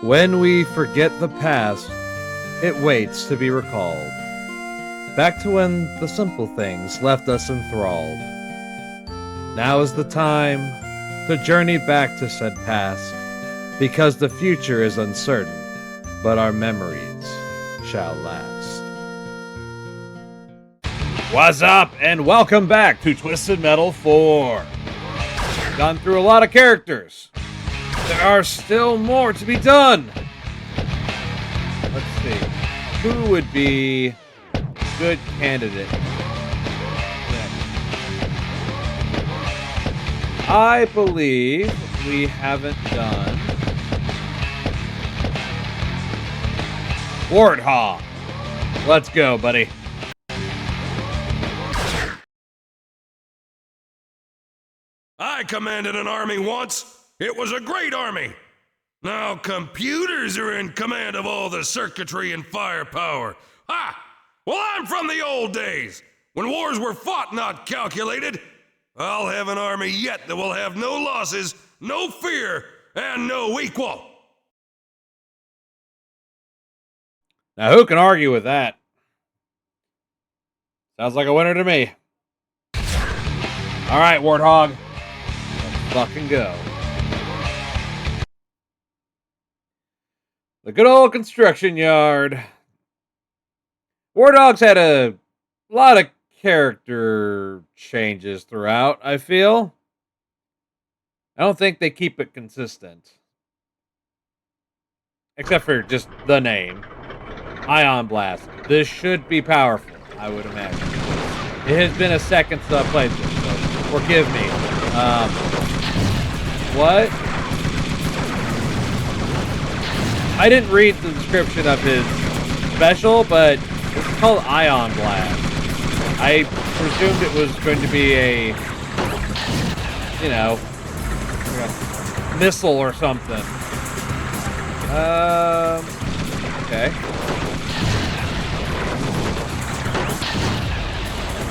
When we forget the past, it waits to be recalled. Back to when the simple things left us enthralled. Now is the time to journey back to said past, because the future is uncertain, but our memories shall last. What's up, and welcome back to Twisted Metal 4. Gone through a lot of characters. There are still more to be done. Let's see. Who would be a good candidate next? I believe we haven't done Warthog. Let's go, buddy. I commanded an army once. It was a great army. Now computers are in command of all the circuitry and firepower. Ha! Well, I'm from the old days, when wars were fought, not calculated. I'll have an army yet that will have no losses, no fear, and no equal. Now, who can argue with that? Sounds like a winner to me. All right, Warthog. Let's fucking go. The good old construction yard. Warthog's had a lot of character changes throughout, I feel. I don't think they keep it consistent. Except for just the name. Ion Blast. This should be powerful, I would imagine. It has been a second since I played this, so forgive me. What? I didn't read the description of his special, but it's called Ion Blast. I presumed it was going to be a, you know, like a missile or something. Okay.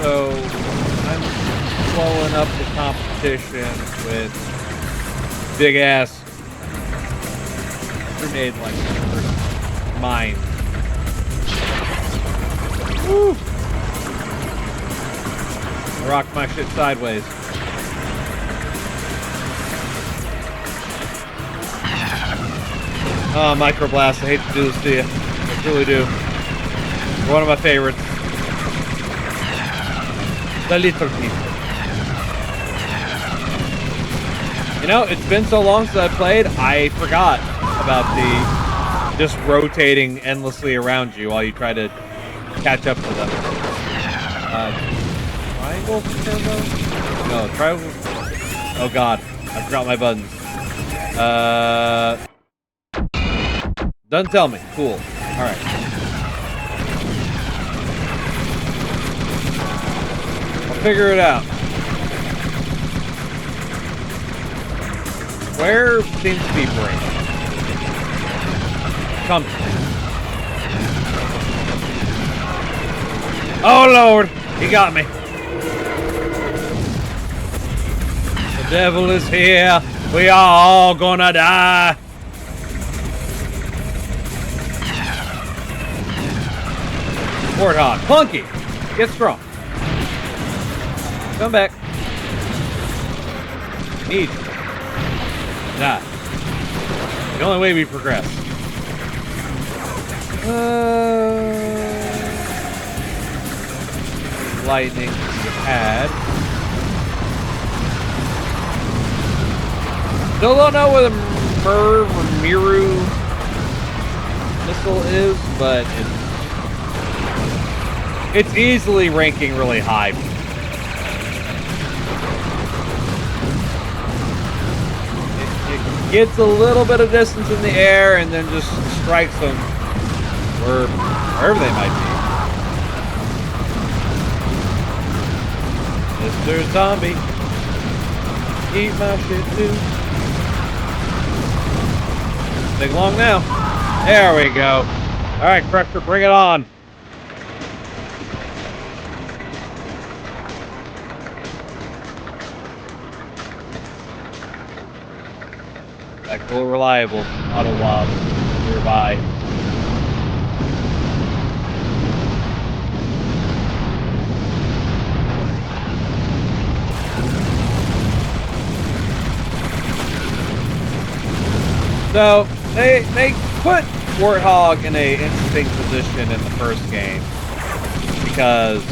So, I'm blowing up the competition with big-ass grenade launcher mine. Woo! I rock my shit sideways. Oh, Microblast, I hate to do this to you. I really do. You're one of my favorites. The little people. You know, it's been so long since I played, I forgot about the just rotating endlessly around you while you try to catch up to them. Triangle turbo? No, triangle. Oh god, I forgot my buttons. Doesn't tell me. Cool. Alright. I'll figure it out. Where seems to be break? Come. Oh lord! He got me. The devil is here. We are all gonna die. Warthog. Punky! Get strong. Come back. Need you. Die. The only way we progress. Lightning pad. Still don't know where the Miru missile is, but it's easily ranking really high. It gets a little bit of distance in the air and then just strikes them wherever they might be. Mr. Zombie, eat my shit too. Take long now. There we go. All right, Crusher, bring it on. That cool, reliable auto wob. nearby. So they put Warthog in a interesting position in the first game because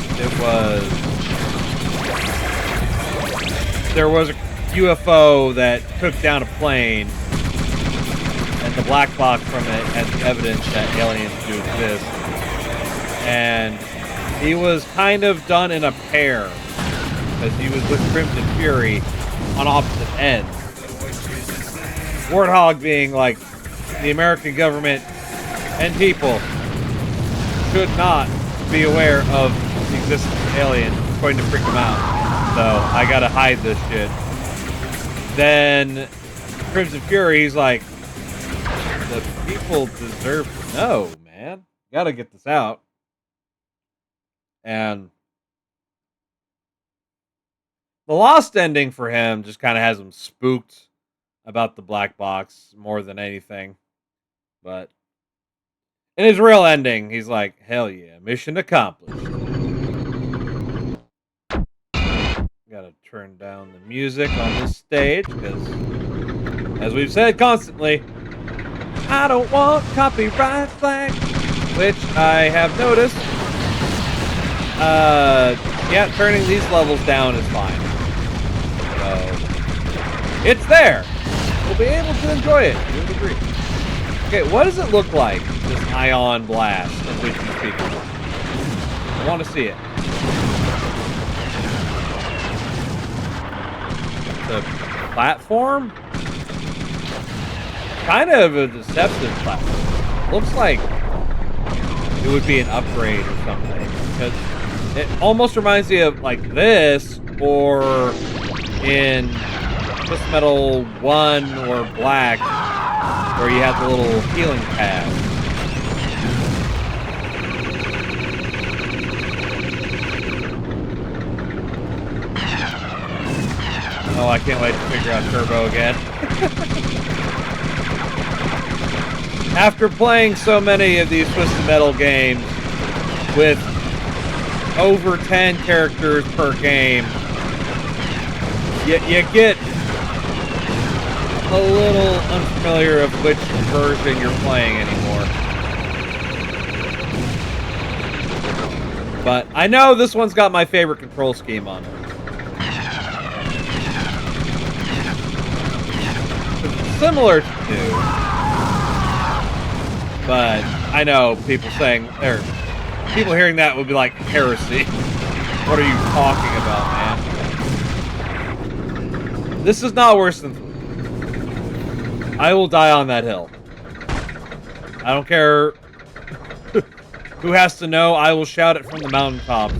there was a UFO that took down a plane, and the black box from it had evidence that aliens do exist. And he was kind of done in a pair because he was with Crimson Fury on opposite ends. Warthog being like, the American government and people should not be aware of the existence of aliens. It's going to freak them out. So I gotta hide this shit. Then Crimson Fury, he's like, the people deserve to know, man. Gotta get this out. And the Lost ending for him just kind of has him spooked about the black box more than anything. But in his real ending, he's like, hell yeah, mission accomplished. Gotta turn down the music on this stage, because, as we've said constantly, I don't want copyright flag, which I have noticed. Yeah, turning these levels down is fine. So, it's there. We'll be able to enjoy it. You would agree. Okay, what does it look like, this ion blast of which you speak? I want to see it. The platform? Kind of a deceptive platform. Looks like it would be an upgrade or something. Because it almost reminds me of like this, or in Twisted Metal 1 or Black, where you have the little healing pad. Oh, I can't wait to figure out Turbo again. After playing so many of these Twisted Metal games with over 10 characters per game, you get a little unfamiliar of which version you're playing anymore. But I know this one's got my favorite control scheme on it. It's similar to 2. But I know people saying, or people hearing that would be like, heresy. What are you talking about, man? This is not worse than 3. I will die on that hill. I don't care who has to know. I will shout it from the mountaintops.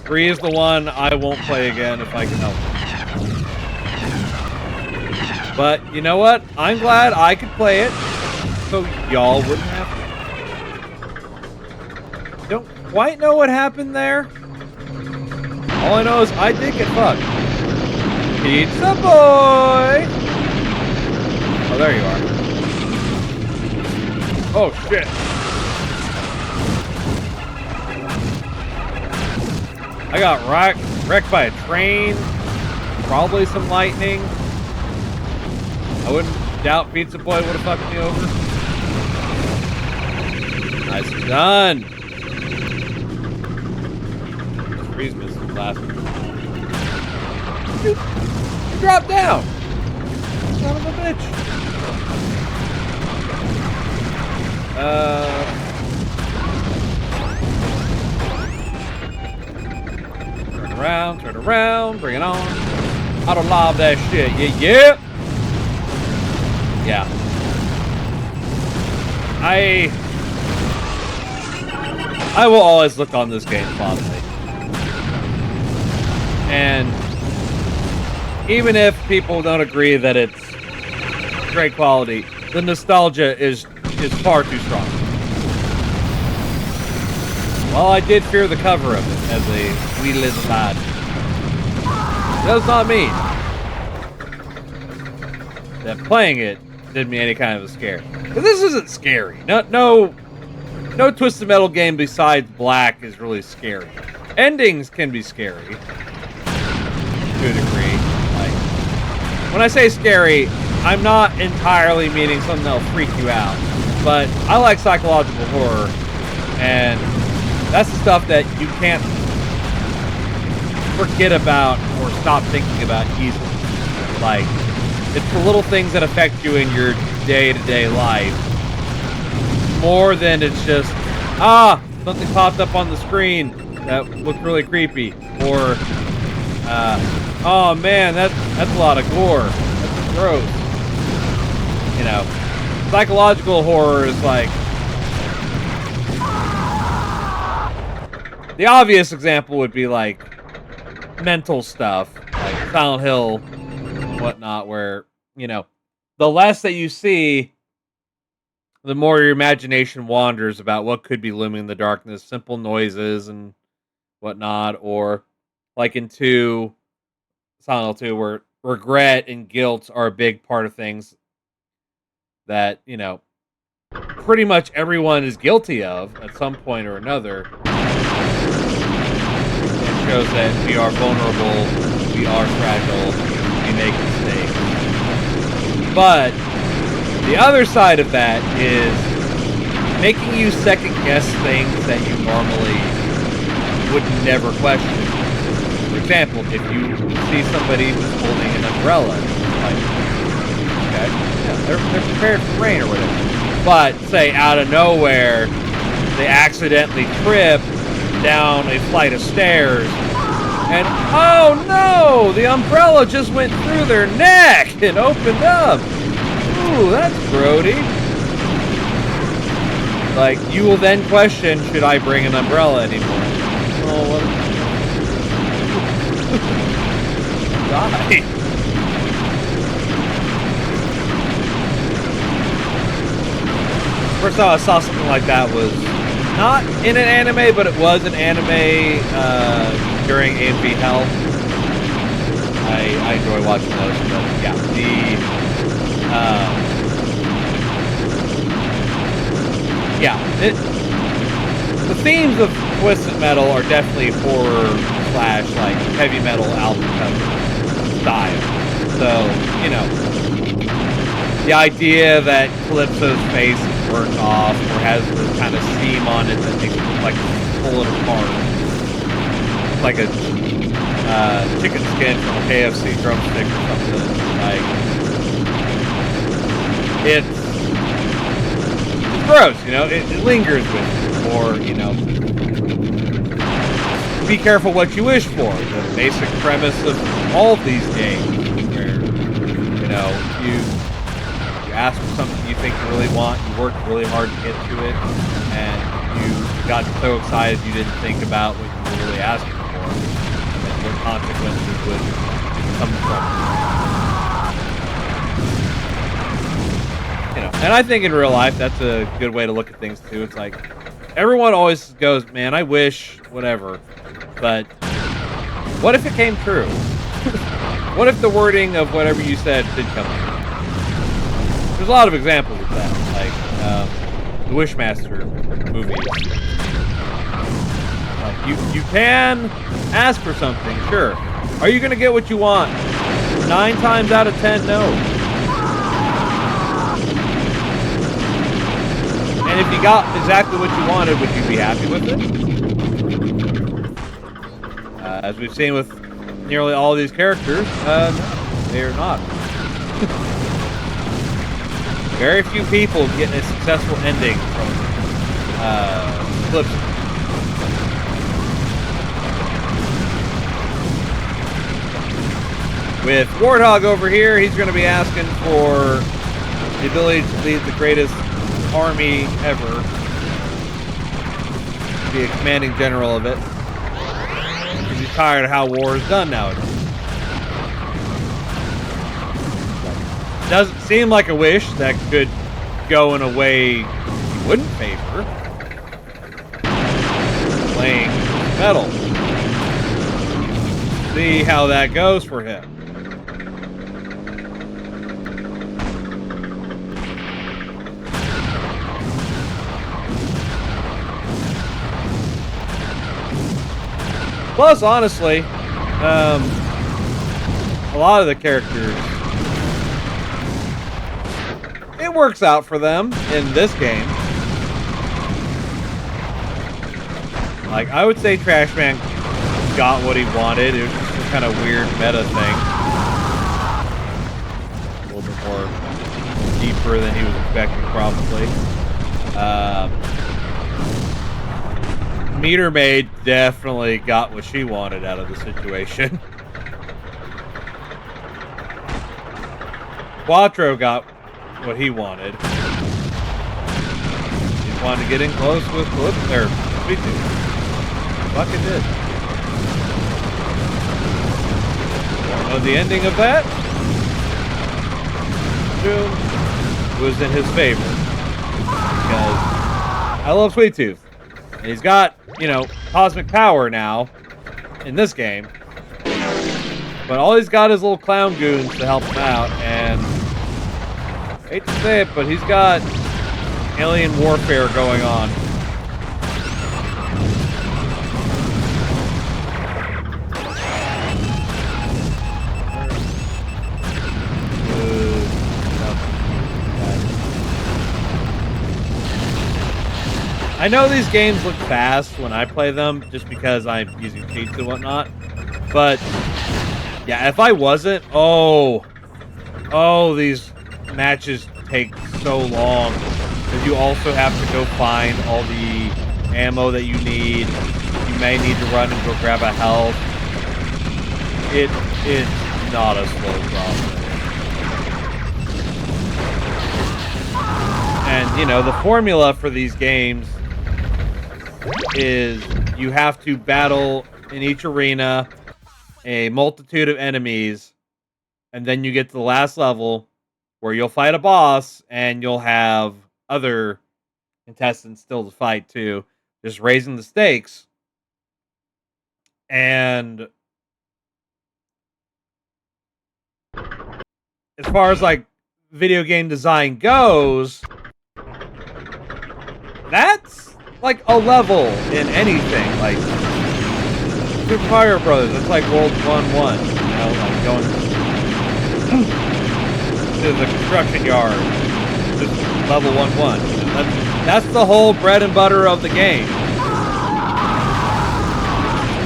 3 is the one I won't play again if I can help it. But you know what? I'm glad I could play it, so y'all wouldn't have to. Don't quite know what happened there. All I know is I did get fucked. Pizza boy! Oh, there you are. Oh, shit. I got wrecked by a train. Probably some lightning. I wouldn't doubt Pizza Boy would have fucked me over. Nice done. Freeze missile last. You dropped down. Son of a bitch. Turn around, bring it on. Auto lob that shit. Yeah. I will always look on this game fondly. And even if people don't agree that it's great quality, the nostalgia is far too strong. While I did fear the cover of it as a wee little lad, that does not mean that playing it did me any kind of a scare. But this isn't scary. No Twisted Metal game besides Black is really scary. Endings can be scary to a degree. Like, when I say scary, I'm not entirely meaning something that'll freak you out. But I like psychological horror, and that's the stuff that you can't forget about or stop thinking about easily. Like, it's the little things that affect you in your day-to-day life more than it's just, something popped up on the screen that looked really creepy, or oh man, that's a lot of gore, that's gross. You know, psychological horror is like, the obvious example would be like mental stuff, like Silent Hill and whatnot, where, you know, the less that you see, the more your imagination wanders about what could be looming in the darkness, simple noises and whatnot, or like in Silent Hill 2, where regret and guilt are a big part of things that, you know, pretty much everyone is guilty of at some point or another. It shows that we are vulnerable, we are fragile, we make mistakes. But the other side of that is making you second guess things that you normally would never question. For example, if you see somebody who's holding an umbrella, like, okay, yeah, they're prepared for rain or whatever. But say out of nowhere, they accidentally trip down a flight of stairs, and oh no, the umbrella just went through their neck and opened up. Ooh, that's grody. Like, you will then question, should I bring an umbrella anymore? Oh, what? Die. First time I saw something like that was not in an anime, but it was an anime during A&B Hell. I enjoy watching those, but yeah, the themes of Twisted Metal are definitely horror / like heavy metal album cover style. So, you know, the idea that Calypso's face is burnt off or has this kind of seam on it that makes it look like pull it apart, like a chicken skin from a KFC drumstick or something. Like, it's gross, you know. It lingers with you, or, you know, be careful what you wish for. The basic premise of all of these games, where, you know, you ask for something you think you really want, you worked really hard to get to it, and you got so excited you didn't think about what you were really asking for, and what consequences would come from it. You know, and I think in real life that's a good way to look at things too. It's like, everyone always goes, man, I wish whatever, but what if it came true? What if the wording of whatever you said did come true? There's a lot of examples of that, like the Wishmaster movies. Like, you can ask for something, sure. Are you gonna get what you want? 9 times out of 10, no. And if you got exactly what you wanted, would you be happy with it? As we've seen with nearly all these characters, no, they are not. Very few people get a successful ending from Clips. With Warthog over here, he's going to be asking for the ability to lead the greatest army ever. Be a commanding general of it. Because he's tired of how war is done nowadays. Doesn't seem like a wish that could go in a way you wouldn't favor. Playing metal. See how that goes for him. Plus, honestly, a lot of the characters, it works out for them in this game. Like, I would say Trash Man got what he wanted. It was just a kind of weird meta thing. A little bit more deeper than he was expecting, probably. Meter Maid definitely got what she wanted out of the situation. Quattro got what he wanted. He wanted to get in close with Sweet Tooth. Fucking did. Don't know the ending of that. It was in his favor. Because I love Sweet Tooth. And he's got, you know, cosmic power now in this game. But all he's got is little clown goons to help him out, and I hate to say it, but he's got alien warfare going on. I know these games look fast when I play them, just because I'm using cheats and whatnot, but yeah, if I wasn't, these matches take so long, because you also have to go find all the ammo that you need. You may need to run and go grab a health. It is not a slow process. And, you know, the formula for these games is you have to battle in each arena a multitude of enemies, and then you get to the last level where you'll fight a boss and you'll have other contestants still to fight too, just raising the stakes. And as far as like video game design goes, that's like a level in anything. Like Super Mario Brothers, it's like World 1-1, you know, like going to the construction yard, just level 1-1. That's the whole bread and butter of the game.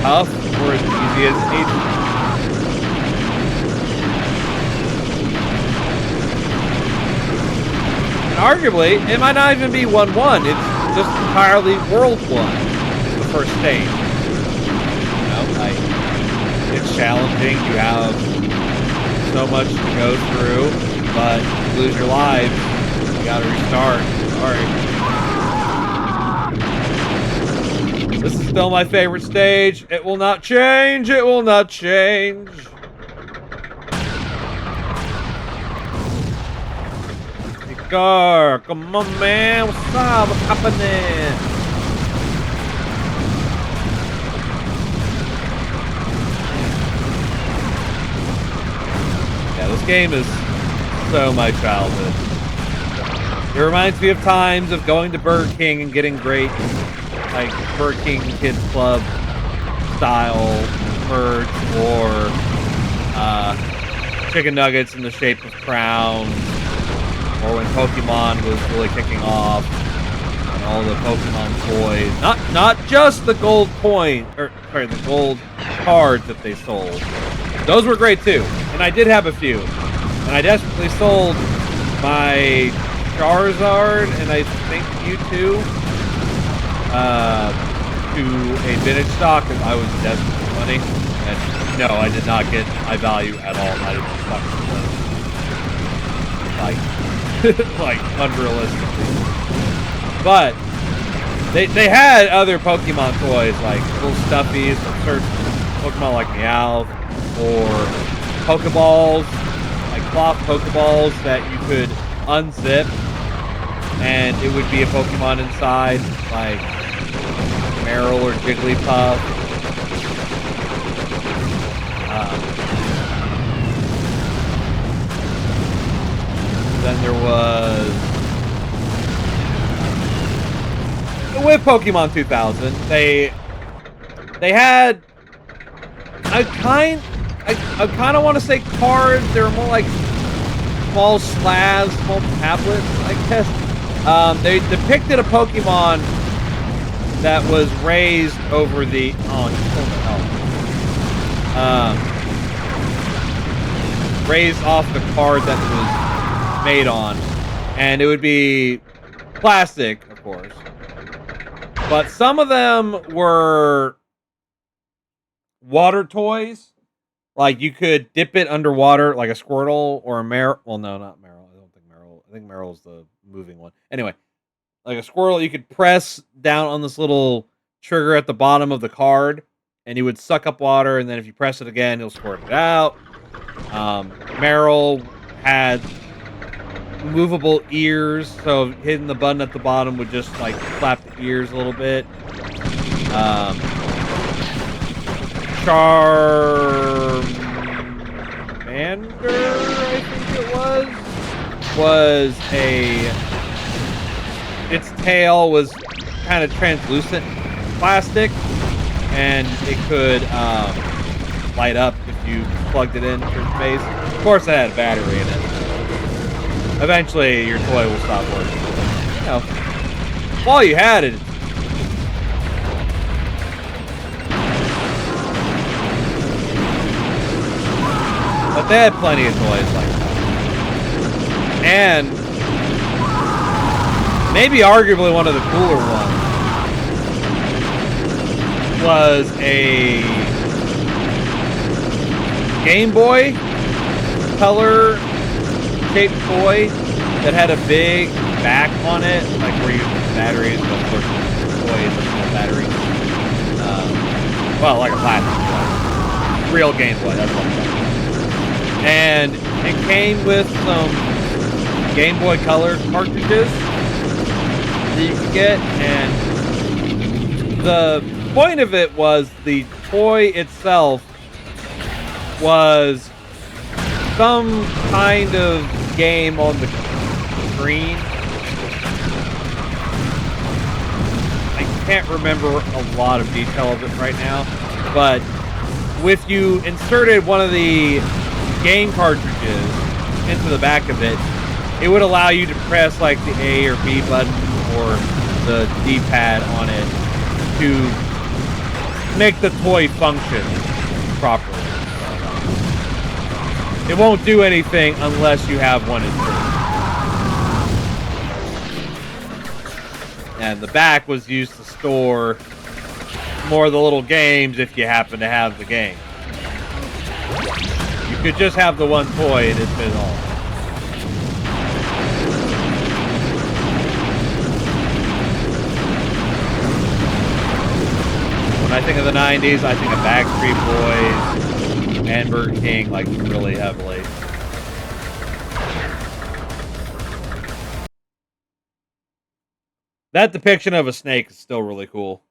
Tough or as easy as it needs to be. And arguably, it might not even be 1-1. It's just entirely World 1 is the first stage. Like, it's challenging. You have so much to go through, but you lose your lives, you gotta restart. Sorry. This is still my favorite stage. It will not change. It will not change. Car, come on, man. What's up? What's happening? This game is so my childhood. It reminds me of times of going to Burger King and getting great, like, Burger King Kids Club style merch, or chicken nuggets in the shape of crowns, or when Pokemon was really kicking off, and all the Pokemon toys. Not just the gold coin, or sorry, the gold cards that they sold. Those were great too, and I did have a few. And I desperately sold my Charizard and I think Mewtwo to a vintage stock because I was desperate for money. And no, I did not get my value at all. Not even fucking like unrealistically. But they had other Pokemon toys, like little stuffies from certain Pokemon like Meowth, or Pokeballs, like cloth Pokeballs that you could unzip and it would be a Pokemon inside, like Meryl or Jigglypuff. Then there was, with Pokemon 2000, they had I kind of want to say cards. They're more like small slabs, small tablets, I guess. They depicted a Pokemon that was raised over the. Oh, raised off the card that it was made on, and it would be plastic, of course. But some of them were water toys. Like, you could dip it underwater, like a Squirtle or a Meryl. Well, no, not Meryl. I don't think Meryl. I think Meryl's the moving one. Anyway, like a Squirtle, you could press down on this little trigger at the bottom of the card, and you would suck up water, and then if you press it again, you'll squirt it out. Meryl had movable ears, so hitting the button at the bottom would just, like, flap the ears a little bit. Charmander, I think it was its tail was kind of translucent plastic, and it could light up if you plugged it into your face. Of course, it had a battery in it. Eventually, your toy will stop working. You know, while you had it. But they had plenty of toys like that. And maybe arguably one of the cooler ones was a Game Boy Color shaped toy that had a big back on it, like where you put batteries, but of course the toy doesn't have batteries. Well, like a plastic toy. Real Game Boy, that's what I'm talking about. And it came with some Game Boy Color cartridges that you could get, and the point of it was the toy itself was some kind of game on the screen. I can't remember a lot of detail of it right now, but if you inserted one of the game cartridges into the back of it, it would allow you to press like the A or B button or the D-pad on it to make the toy function properly. It won't do anything unless you have one inserted. And the back was used to store more of the little games if you happen to have the game. You could just have the one toy and it fit all. When I think of the 90s, I think of Backstreet Boys and Burger King, like, really heavily. That depiction of a snake is still really cool.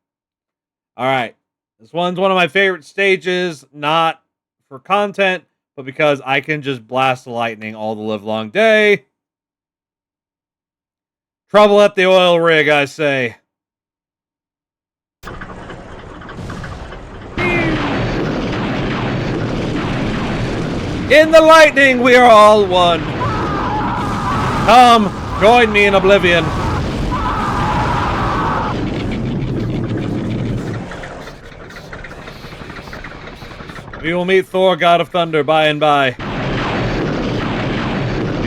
Alright. This one's one of my favorite stages, not for content, but because I can just blast the lightning all the live long day. Trouble at the oil rig, I say. In the lightning, we are all one. Come, join me in oblivion. We will meet Thor, God of Thunder, by and by. We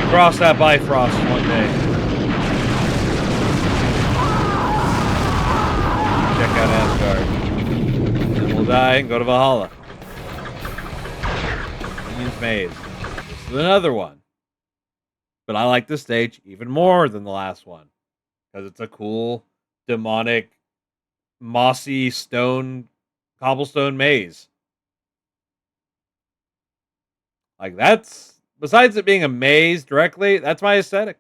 cross that Bifrost one day. Check out Asgard. Then we'll die and go to Valhalla. Minions Maze. This is another one. But I like this stage even more than the last one. Because it's a cool, demonic, mossy cobblestone maze. Like, that's, besides it being a maze directly, that's my aesthetic.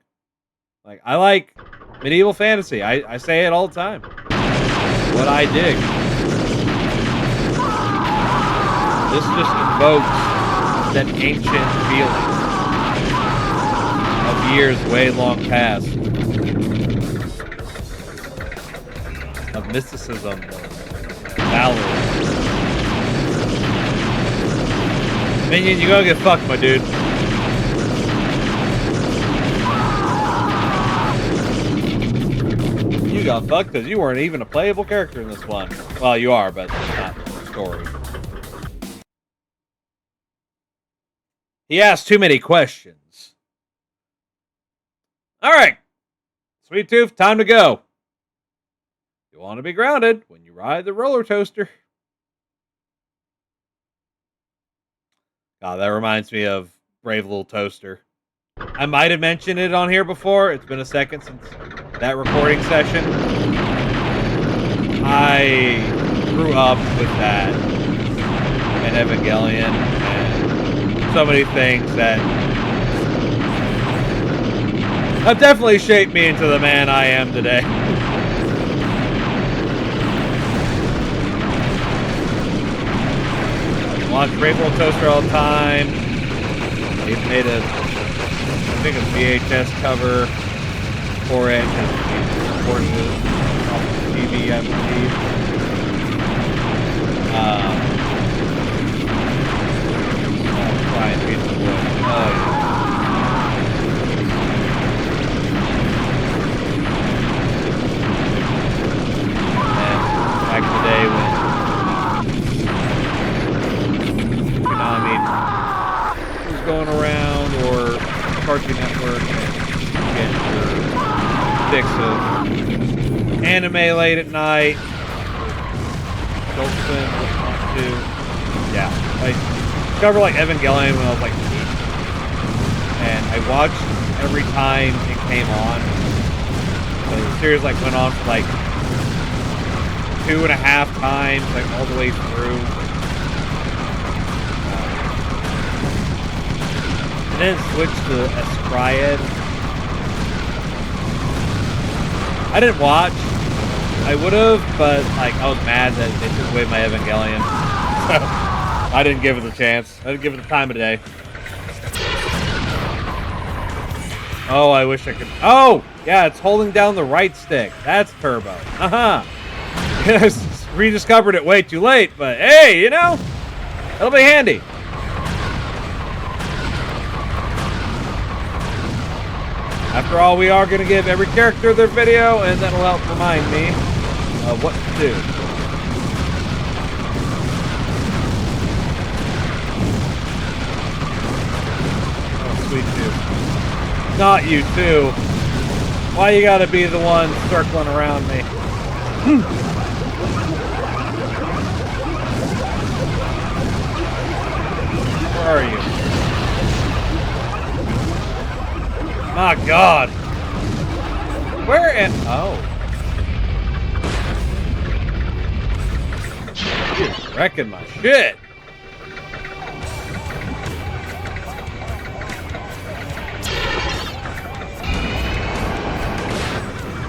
Like, I like medieval fantasy. I say it all the time. What I dig. This just invokes that ancient feeling of years way long past. Of mysticism, valor. Minion, you gonna get fucked, my dude. You got fucked because you weren't even a playable character in this one. Well, you are, but not the story. He asked too many questions. Alright. Sweet Tooth, time to go. You want to be grounded when you ride the roller coaster. God, that reminds me of Brave Little Toaster. I might have mentioned it on here before. It's been a second since that recording session. I grew up with that and Evangelion and so many things that have definitely shaped me into the man I am today. Watch Brave Little Toaster all the time. They made a VHS cover for it because we recorded it off the TV, I believe. Brian Pizza Boy. Oh, yeah. And back in the day when was going around, or Cartoon Network, and get your fix of anime late at night. Adult Swim, whatnot too. Yeah, I discovered like Evangelion when I was like 8, and I watched every time it came on. So the series like went on for like 2.5 times, like all the way through. And then switched to Escriad. I didn't watch. I would have, but like I was mad that they took away my Evangelion. So I didn't give it a chance. I didn't give it the time of day. Oh, I wish I could. Oh, yeah, it's holding down the right stick. That's turbo. Yes, rediscovered it way too late, but hey, you know, it'll be handy. After all, we are going to give every character their video, and that'll help remind me of what to do. Oh, sweet too. Not you too. Why you gotta be the one circling around me? Where are you? My God. Where am... Oh. You're wrecking my shit.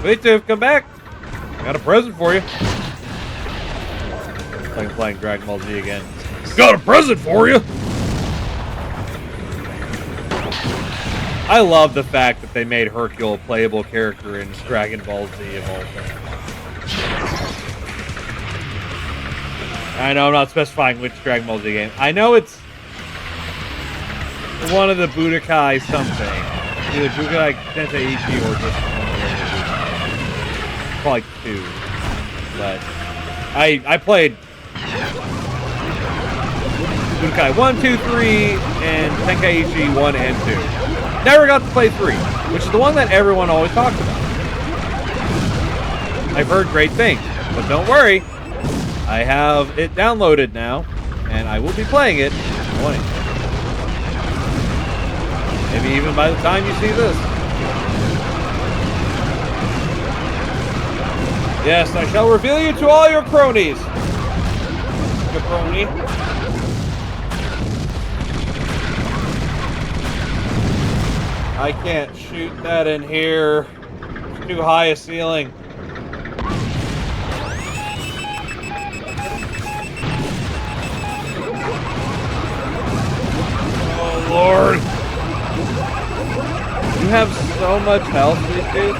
Wait, Tooth, come back. Got a present for you. I'm playing Dragon Ball Z again. Got a present for you. I love the fact that they made Hercule a playable character in Dragon Ball Z of all things. I know I'm not specifying which Dragon Ball Z game. I know it's one of the Budokai something. Either Budokai Tenkaichi or just one of the probably 2. But I played Budokai 1, 2, 3, and Tenkaichi 1 and 2. Never got to play 3, which is the one that everyone always talks about. I've heard great things, but don't worry. I have it downloaded now, and I will be playing it in 20. Maybe even by the time you see this. Yes, I shall reveal you to all your cronies. Caproni. I can't shoot that in here. It's too high a ceiling. Oh, Lord. You have so much health, dude.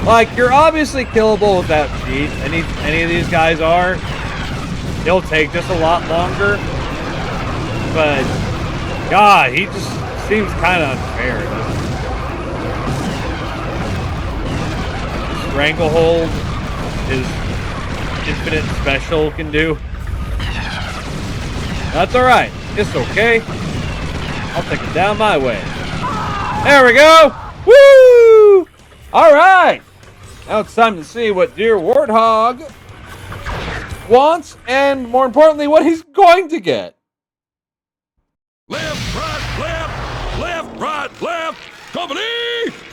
Like, you're obviously killable with that cheat. Any of these guys are. He'll take just a lot longer. But, God, he just seems kind of unfair, doesn't he? Stranglehold is infinite special can do. That's alright. It's okay. I'll take it down my way. There we go! Woo! Alright! Now it's time to see what dear Warthog wants, and more importantly, what he's going to get. Left, right, left, company,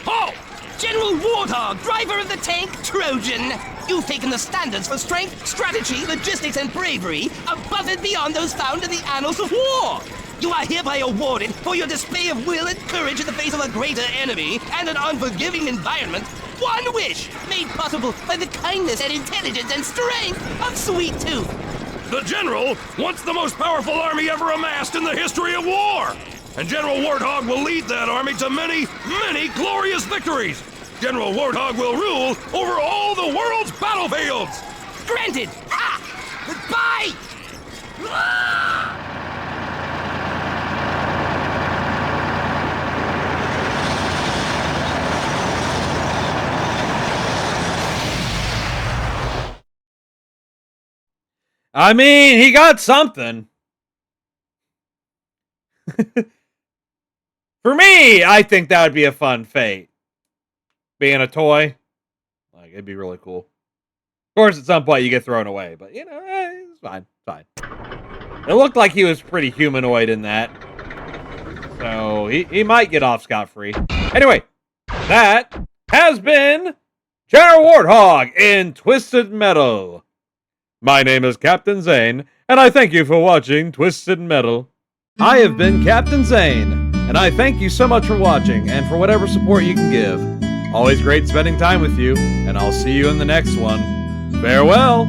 halt! General Warthog, driver of the tank Trojan. You've taken the standards for strength, strategy, logistics, and bravery above and beyond those found in the annals of war. You are hereby awarded for your display of will and courage in the face of a greater enemy and an unforgiving environment. One wish made possible by the kindness and intelligence and strength of Sweet Tooth. The General wants the most powerful army ever amassed in the history of war. And General Warthog will lead that army to many, many glorious victories. General Warthog will rule over all the world's battlefields. Granted! Ha! Goodbye! Ah! I mean, he got something. For me, I think that would be a fun fate. Being a toy. Like, it'd be really cool. Of course, at some point you get thrown away, but, you know, it's fine. Fine. It looked like he was pretty humanoid in that. So, he might get off scot-free. Anyway, that has been General Warthog in Twisted Metal. My name is Captain Zane, and I thank you for watching Twisted Metal. I have been Captain Zane, and I thank you so much for watching and for whatever support you can give. Always great spending time with you, and I'll see you in the next one. Farewell!